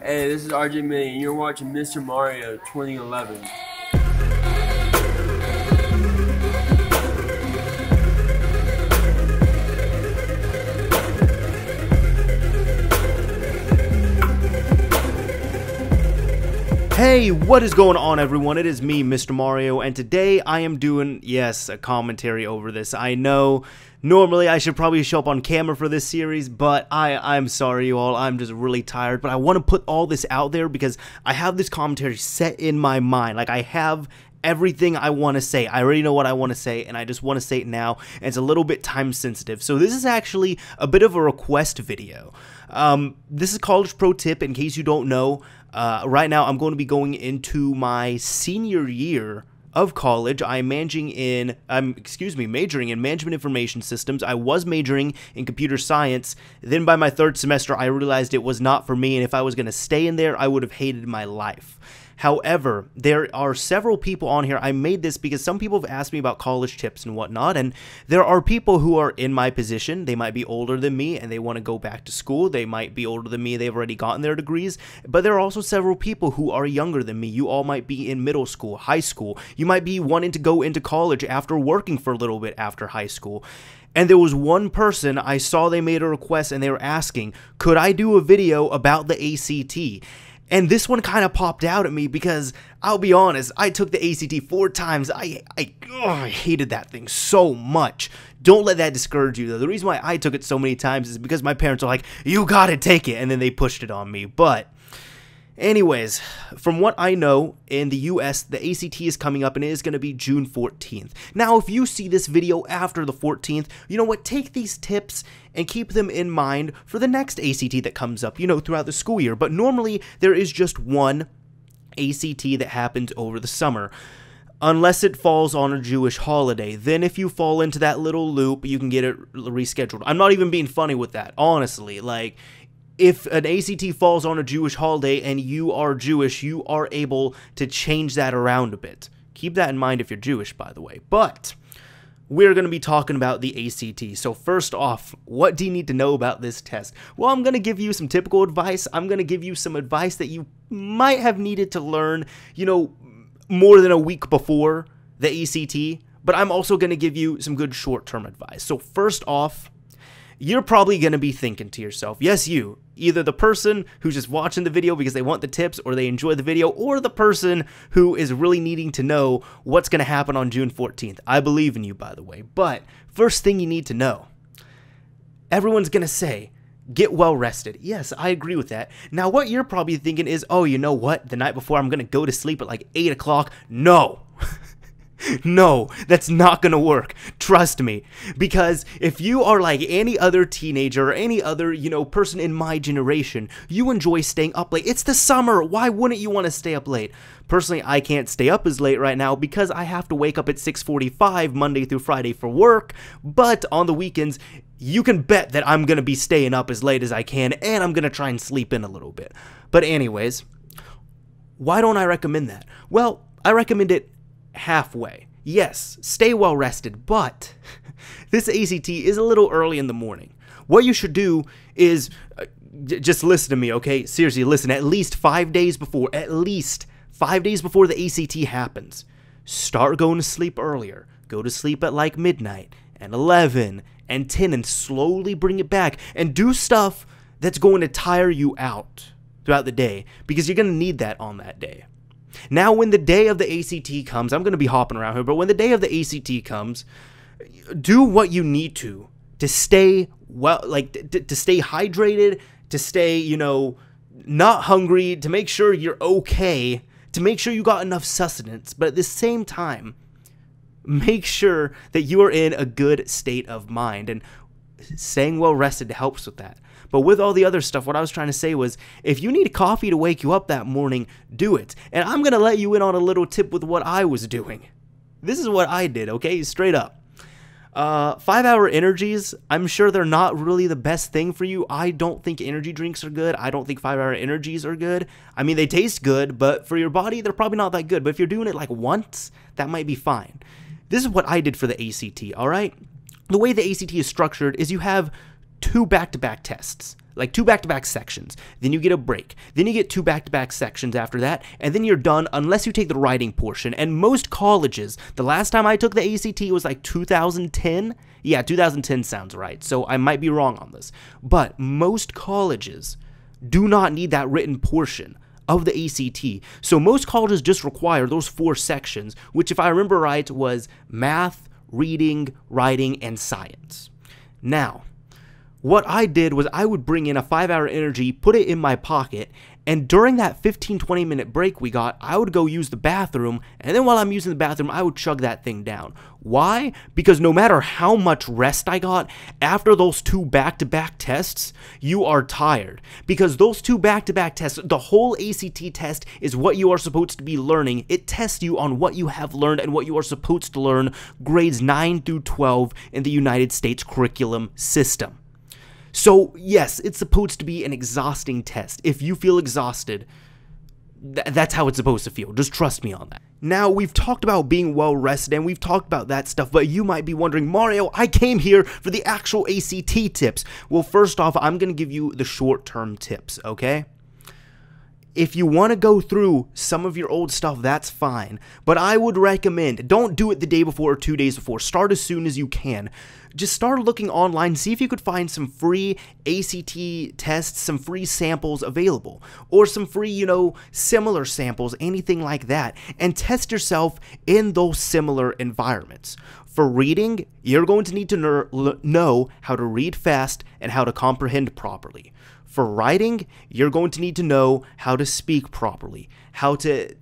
Hey, this is RJ May, and you're watching Mr. Mario 2011. Hey, what is going on, everyone? It is me, Mr. Mario, and today I am doing, yes, a commentary over this. I know, normally I should probably show up on camera for this series, but I'm sorry, you all. I'm just really tired, but I want to put all this out there because I have this commentary set in my mind. Like, I have everything I want to say. I already know what I want to say, and I just want to say it now, and it's a little bit time sensitive. So this is actually a bit of a request video. This is College Pro Tip, in case you don't know. Right now, I'm going to be going into my senior year of college. I'm majoring in management information systems. I was majoring in computer science. Then by my third semester, I realized it was not for me, and if I was going to stay in there, I would have hated my life. However, there are several people on here. I made this because some people have asked me about college tips and whatnot, and there are people who are in my position. They might be older than me and they want to go back to school. They might be older than me. They've already gotten their degrees, but there are also several people who are younger than me. You all might be in middle school, high school. You might be wanting to go into college after working for a little bit after high school. And there was one person, I saw they made a request and they were asking, could I do a video about the ACT? And this one kind of popped out at me because, I'll be honest, I took the ACT 4 times. I hated that thing so much. Don't let that discourage you, though. The reason why I took it so many times is because my parents are like, you gotta take it, and then they pushed it on me. But anyways, from what I know, in the US, the ACT is coming up and it is going to be June 14th. Now, if you see this video after the 14th, you know what? Take these tips and keep them in mind for the next ACT that comes up, you know, throughout the school year. But normally, there is just one ACT that happens over the summer, unless it falls on a Jewish holiday. Then if you fall into that little loop, you can get it rescheduled. I'm not even being funny with that, honestly. Like, if an ACT falls on a Jewish holiday and you are Jewish, you are able to change that around a bit. Keep that in mind if you're Jewish, by the way. But we're going to be talking about the ACT. So first off, what do you need to know about this test? Well, I'm going to give you some typical advice. I'm going to give you some advice that you might have needed to learn, you know, more than a week before the ACT. But I'm also going to give you some good short-term advice. So first off, you're probably going to be thinking to yourself, yes, you, either the person who's just watching the video because they want the tips or they enjoy the video, or the person who is really needing to know what's going to happen on June 14th. I believe in you, by the way. But first thing you need to know, everyone's going to say, get well rested. Yes, I agree with that. Now, what you're probably thinking is, oh, you know what? The night before I'm going to go to sleep at like 8 o'clock. No. No, that's not gonna work. Trust me. Because if you are like any other teenager or any other, you know, person in my generation, you enjoy staying up late. It's the summer. Why wouldn't you want to stay up late? Personally, I can't stay up as late right now because I have to wake up at 6:45 Monday through Friday for work. But on the weekends, you can bet that I'm gonna be staying up as late as I can, and I'm gonna try and sleep in a little bit. But anyways, why don't I recommend that? Well, I recommend it halfway. Yes, stay well rested, but this ACT is a little early in the morning. What you should do is just listen to me, okay? Seriously, listen. At least 5 days before, the ACT happens, start going to sleep earlier. Go to sleep at like midnight and 11 and 10 and slowly bring it back and do stuff that's going to tire you out throughout the day because you're going to need that on that day. Now, when the day of the ACT comes, I'm going to be hopping around here, but when the day of the ACT comes, do what you need to stay well, like to stay hydrated, to stay, you know, not hungry, to make sure you're okay, to make sure you got enough sustenance, but at the same time, make sure that you are in a good state of mind, and staying well rested helps with that. But with all the other stuff, what I was trying to say was, if you need coffee to wake you up that morning, do it. And I'm going to let you in on a little tip with what I was doing. This is what I did, okay? Straight up. 5-hour energies, I'm sure they're not really the best thing for you. I don't think energy drinks are good. I don't think 5-hour energies are good. I mean, they taste good, but for your body, they're probably not that good. But if you're doing it like once, that might be fine. This is what I did for the ACT, all right? The way the ACT is structured is you have 2 back-to-back tests. like 2 back-to-back sections. Then you get a break. Then you get 2 back-to-back sections after that, and then you're done unless you take the writing portion. And most colleges, the last time I took the ACT was like 2010. Yeah, 2010 sounds right, so I might be wrong on this. But most colleges do not need that written portion of the ACT. So most colleges just require those 4 sections, which if I remember right was math, reading, writing, and science. Now, what I did was I would bring in a 5-hour energy, put it in my pocket, and during that 15-20 minute break we got, I would go use the bathroom, and then while I'm using the bathroom, I would chug that thing down. Why? Because no matter how much rest I got, after those 2 back-to-back tests, you are tired. Because those 2 back-to-back tests, the whole ACT test is what you are supposed to be learning. It tests you on what you have learned and what you are supposed to learn, grades 9 through 12 in the United States curriculum system. So, yes, it's supposed to be an exhausting test. If you feel exhausted, that's how it's supposed to feel. Just trust me on that. Now, we've talked about being well rested, and we've talked about that stuff, but you might be wondering, Mario, I came here for the actual ACT tips. Well, first off, I'm going to give you the short-term tips, okay? If you want to go through some of your old stuff, that's fine. But I would recommend, don't do it the day before or 2 days before. Start as soon as you can. Just start looking online, see if you could find some free ACT tests, some free samples available. Or some free, similar samples, anything like that. And test yourself in those similar environments. For reading, you're going to need to know how to read fast and how to comprehend properly. For writing, you're going to need to know how to speak properly, how to,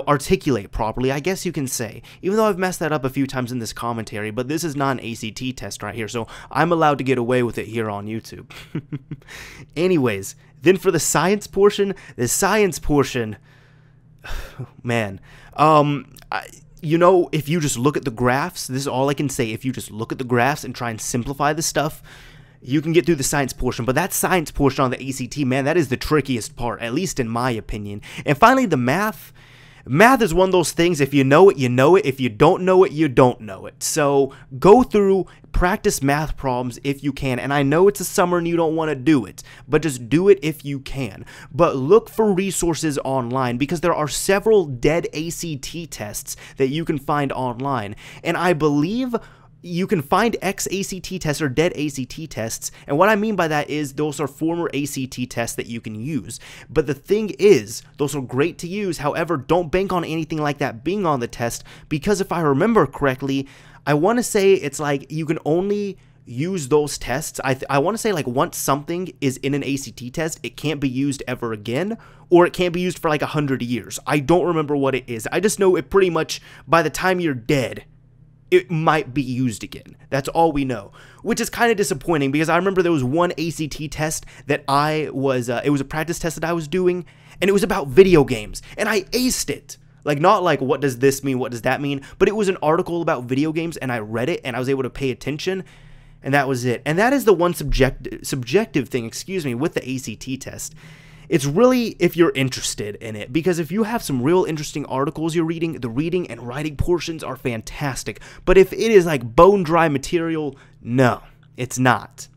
articulate properly, I guess you can say. Even though I've messed that up a few times in this commentary, but this is not an ACT test right here, so I'm allowed to get away with it here on YouTube. Anyways, then for the science portion, man, if you just look at the graphs, this is all I can say, if you just look at the graphs and try and simplify the stuff, you can get through the science portion. But that science portion on the ACT, man, that is the trickiest part, at least in my opinion. And finally, the math. Math is one of those things, if you know it, you know it. If you don't know it, you don't know it. So go through, practice math problems if you can. And I know it's a summer and you don't want to do it, but just do it if you can. But look for resources online, because there are several dead ACT tests that you can find online. And I believe you can find ex-ACT tests or dead ACT tests, and what I mean by that is those are former ACT tests that you can use. But the thing is, those are great to use, however, don't bank on anything like that being on the test, because if I remember correctly, I want to say it's like you can only use those tests. I want to say like once something is in an ACT test, it can't be used ever again, or it can't be used for like 100 years. I don't remember what it is. I just know it pretty much, by the time you're dead, it might be used again. That's all we know, which is kind of disappointing, because I remember there was one ACT test that it was a practice test that I was doing, and it was about video games, and I aced it. Like, not like, what does this mean, what does that mean, but it was an article about video games, and I read it, and I was able to pay attention, and that was it. And that is the one subjective thing, with the ACT test. It's really if you're interested in it, because if you have some real interesting articles you're reading, the reading and writing portions are fantastic. But if it is like bone dry material, no, it's not.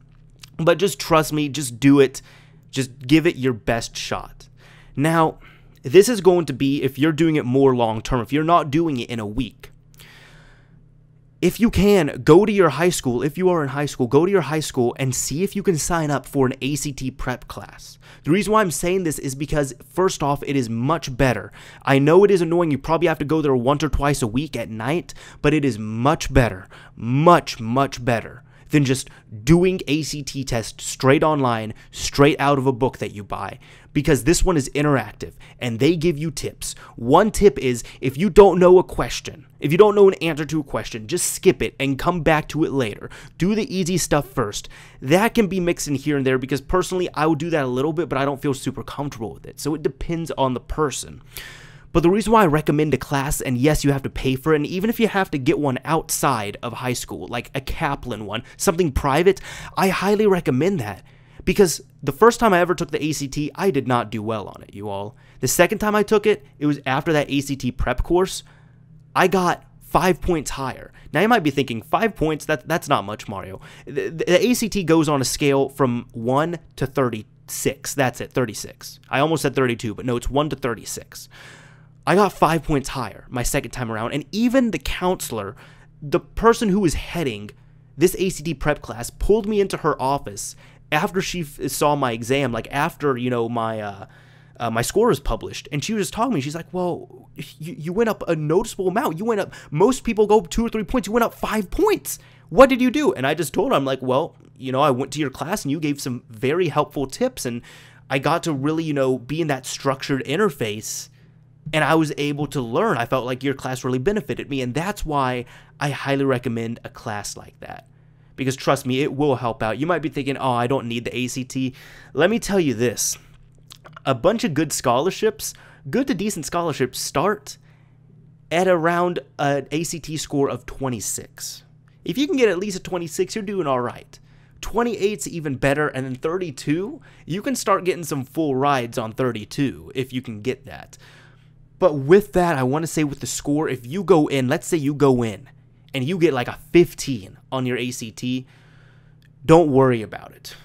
But just trust me, just do it, just give it your best shot. Now, this is going to be if you're doing it more long term, if you're not doing it in a week. If you can, go to your high school. If you are in high school, go to your high school and see if you can sign up for an ACT prep class. The reason why I'm saying this is because, first off, it is much better. I know it is annoying. You probably have to go there once or twice a week at night, but it is much better, much, much better than just doing ACT tests straight online, straight out of a book that you buy, because this one is interactive and they give you tips. One tip is, if you don't know a question, if you don't know an answer to a question, just skip it and come back to it later. Do the easy stuff first. That can be mixed in here and there, because personally I would do that a little bit, but I don't feel super comfortable with it. So it depends on the person. But the reason why I recommend a class, and yes, you have to pay for it, and even if you have to get one outside of high school, like a Kaplan one, something private, I highly recommend that. Because the first time I ever took the ACT, I did not do well on it, you all. The second time I took it, it was after that ACT prep course. I got 5 points higher. Now you might be thinking, 5 points, that's not much, Mario. The ACT goes on a scale from 1 to 36. That's it, 36. I almost said 32, but no, it's 1 to 36. I got 5 points higher my second time around, and even the counselor, the person who was heading this ACT prep class, pulled me into her office after she saw my exam, like after, you know, my score was published, and she was just talking to me. She's like, well, you went up a noticeable amount. You went up, most people go 2 or 3 points. You went up 5 points. What did you do? And I just told her, I'm like, well, you know, I went to your class and you gave some very helpful tips, and I got to really, you know, be in that structured interface, and I was able to learn. I felt like your class really benefited me, and that's why I highly recommend a class like that. Because trust me, it will help out. You might be thinking, oh, I don't need the ACT. Let me tell you this. A bunch of good scholarships, good to decent scholarships, start at around an ACT score of 26. If you can get at least a 26, you're doing all right. 28's even better, and then 32, you can start getting some full rides on 32 if you can get that. But with that, I want to say with the score, if you go in, let's say you go in and you get like a 15 on your ACT, don't worry about it.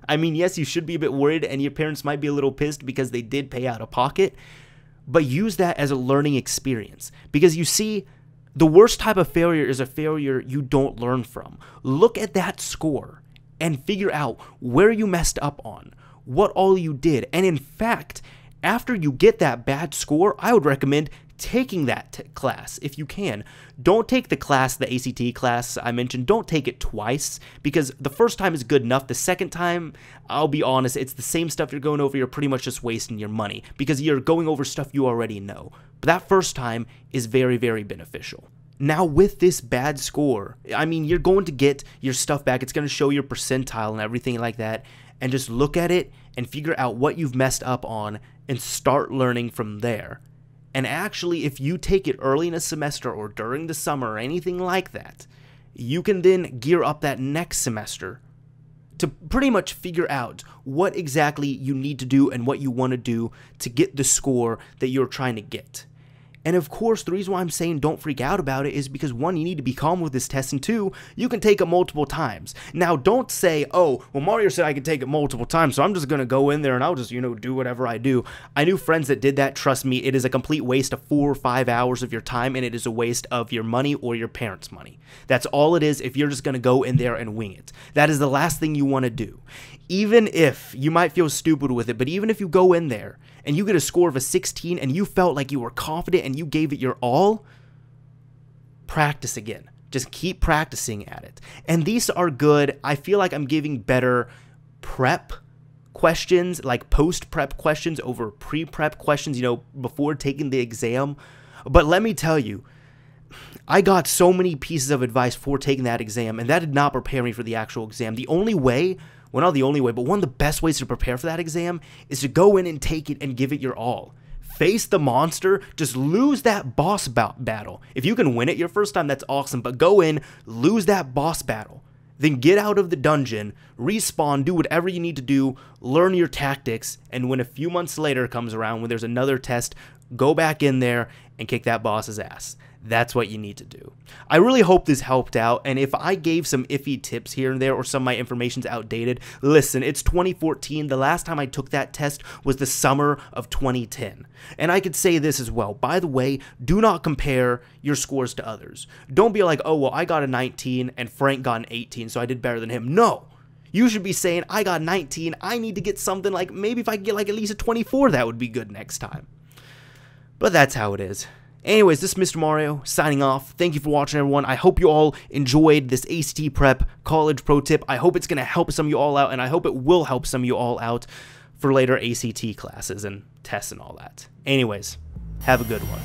I mean, yes, you should be a bit worried, and your parents might be a little pissed because they did pay out of pocket, but use that as a learning experience. Because you see, the worst type of failure is a failure you don't learn from. Look at that score and figure out where you messed up on, what all you did. And in fact, after you get that bad score, I would recommend taking that class if you can. Don't take the class, the ACT class I mentioned, don't take it twice, because the first time is good enough. The second time, I'll be honest, it's the same stuff you're going over. You're pretty much just wasting your money because you're going over stuff you already know. But that first time is very, very beneficial. Now with this bad score, I mean, you're going to get your stuff back. It's going to show your percentile and everything like that. And just look at it and figure out what you've messed up on and start learning from there. And actually, if you take it early in a semester or during the summer or anything like that, you can then gear up that next semester to pretty much figure out what exactly you need to do and what you want to do to get the score that you're trying to get. And of course, the reason why I'm saying don't freak out about it is because 1, you need to be calm with this test, and 2, you can take it multiple times. Now, don't say, oh, well, Mario said I could take it multiple times, so I'm just going to go in there and I'll just, you know, do whatever I do. I knew friends that did that. Trust me, it is a complete waste of 4 or 5 hours of your time, and it is a waste of your money or your parents' money. That's all it is if you're just going to go in there and wing it. That is the last thing you want to do. Even if you might feel stupid with it, but even if you go in there and you get a score of a 16 and you felt like you were confident and you gave it your all, practice again. Just keep practicing at it. And these are good. I feel like I'm giving better prep questions, like post-prep questions over pre-prep questions, you know, before taking the exam. But let me tell you, I got so many pieces of advice for taking that exam, and that did not prepare me for the actual exam. The only way, well, not the only way, but one of the best ways to prepare for that exam is to go in and take it and give it your all. Face the monster, just lose that boss battle. If you can win it your first time, that's awesome, but go in, lose that boss battle. Then get out of the dungeon, respawn, do whatever you need to do, learn your tactics, and when a few months later comes around, when there's another test, go back in there and kick that boss's ass. That's what you need to do. I really hope this helped out, and if I gave some iffy tips here and there or some of my information's outdated, listen, it's 2014. The last time I took that test was the summer of 2010. And I could say this as well. By the way, do not compare your scores to others. Don't be like, oh, well, I got a 19 and Frank got an 18, so I did better than him. No. You should be saying, I got 19, I need to get something like, maybe if I get like at least a 24, that would be good next time. But that's how it is. Anyways, this is Mr. Mario signing off. Thank you for watching, everyone. I hope you all enjoyed this ACT Prep College Pro Tip. I hope it's going to help some of you all out, and I hope it will help some of you all out for later ACT classes and tests and all that. Anyways, have a good one.